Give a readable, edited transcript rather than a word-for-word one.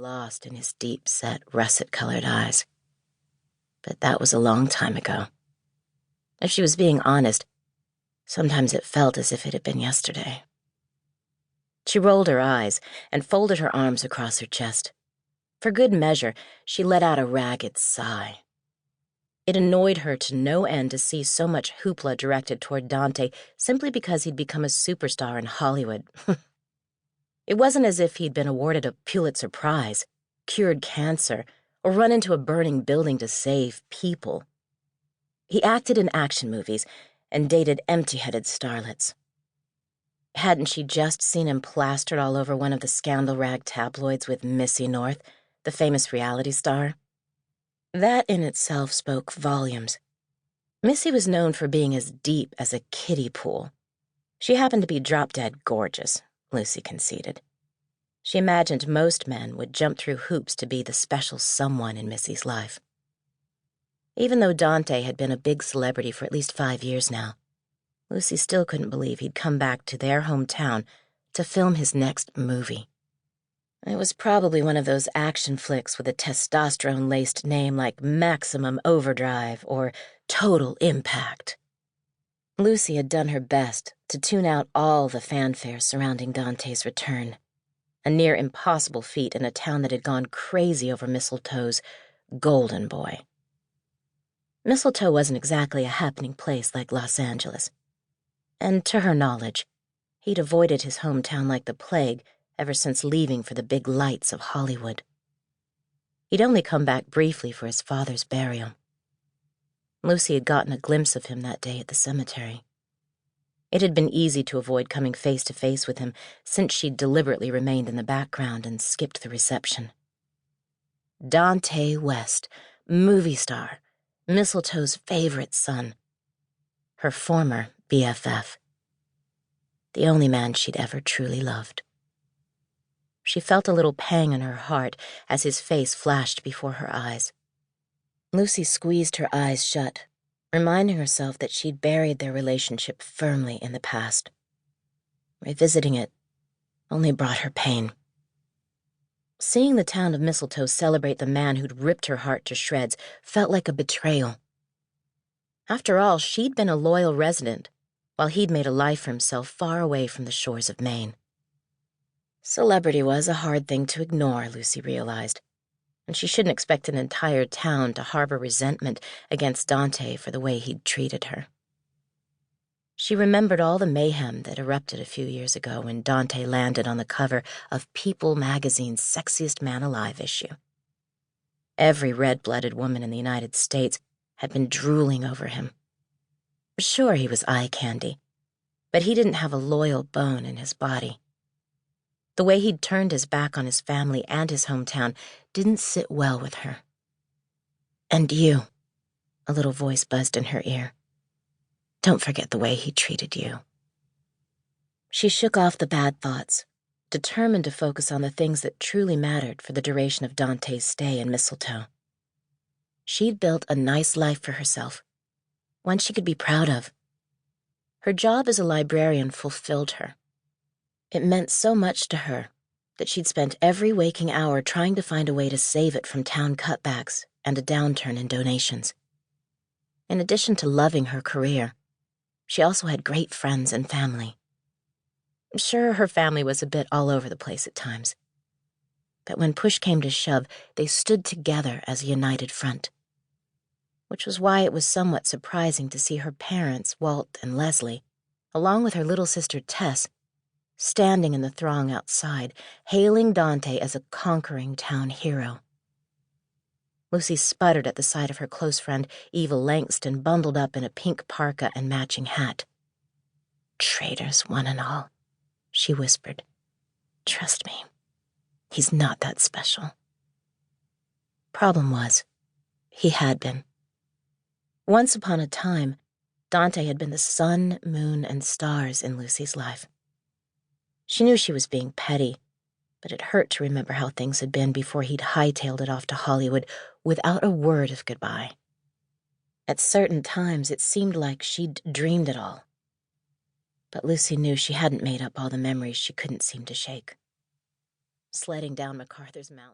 lost in his deep-set, russet-colored eyes. But that was a long time ago. If she was being honest, sometimes it felt as if it had been yesterday. She rolled her eyes and folded her arms across her chest. For good measure, she let out a ragged sigh. It annoyed her to no end to see so much hoopla directed toward Dante simply because he'd become a superstar in Hollywood. It wasn't as if he'd been awarded a Pulitzer Prize, cured cancer, or run into a burning building to save people. He acted in action movies and dated empty-headed starlets. Hadn't she just seen him plastered all over one of the scandal rag tabloids with Missy North, the famous reality star? That in itself spoke volumes. Missy was known for being as deep as a kiddie pool. She happened to be drop-dead gorgeous, Lucy conceded. She imagined most men would jump through hoops to be the special someone in Missy's life. Even though Dante had been a big celebrity for at least 5 years now, Lucy still couldn't believe he'd come back to their hometown to film his next movie. It was probably one of those action flicks with a testosterone-laced name like Maximum Overdrive or Total Impact. Lucy had done her best to tune out all the fanfare surrounding Dante's return, a near impossible feat in a town that had gone crazy over Mistletoe's golden boy. Mistletoe wasn't exactly a happening place like Los Angeles, and to her knowledge, he'd avoided his hometown like the plague ever since leaving for the big lights of Hollywood. He'd only come back briefly for his father's burial. Lucy had gotten a glimpse of him that day at the cemetery. It had been easy to avoid coming face to face with him since she'd deliberately remained in the background and skipped the reception. Dante West, movie star, Mistletoe's favorite son. Her former BFF. The only man she'd ever truly loved. She felt a little pang in her heart as his face flashed before her eyes. Lucy squeezed her eyes shut, reminding herself that she'd buried their relationship firmly in the past. Revisiting it only brought her pain. Seeing the town of Mistletoe celebrate the man who'd ripped her heart to shreds felt like a betrayal. After all, she'd been a loyal resident, while he'd made a life for himself far away from the shores of Maine. Celebrity was a hard thing to ignore, Lucy realized, and she shouldn't expect an entire town to harbor resentment against Dante for the way he'd treated her. She remembered all the mayhem that erupted a few years ago when Dante landed on the cover of People magazine's Sexiest Man Alive issue. Every red-blooded woman in the United States had been drooling over him. Sure, he was eye candy, but he didn't have a loyal bone in his body. The way he'd turned his back on his family and his hometown didn't sit well with her. "And you," a little voice buzzed in her ear. "Don't forget the way he treated you." She shook off the bad thoughts, determined to focus on the things that truly mattered for the duration of Dante's stay in Mistletoe. She'd built a nice life for herself, one she could be proud of. Her job as a librarian fulfilled her. It meant so much to her that she'd spent every waking hour trying to find a way to save it from town cutbacks and a downturn in donations. In addition to loving her career, she also had great friends and family. Sure, her family was a bit all over the place at times, but when push came to shove, they stood together as a united front. Which was why it was somewhat surprising to see her parents, Walt and Leslie, along with her little sister Tess, standing in the throng outside, hailing Dante as a conquering town hero. Lucy sputtered at the sight of her close friend Eva Langston bundled up in a pink parka and matching hat. "Traitors, one and all," she whispered. "Trust me, he's not that special." Problem was, he had been. Once upon a time, Dante had been the sun, moon, and stars in Lucy's life. She knew she was being petty, but it hurt to remember how things had been before he'd hightailed it off to Hollywood without a word of goodbye. At certain times, it seemed like she'd dreamed it all. But Lucy knew she hadn't made up all the memories she couldn't seem to shake. Sledding down MacArthur's Mountain.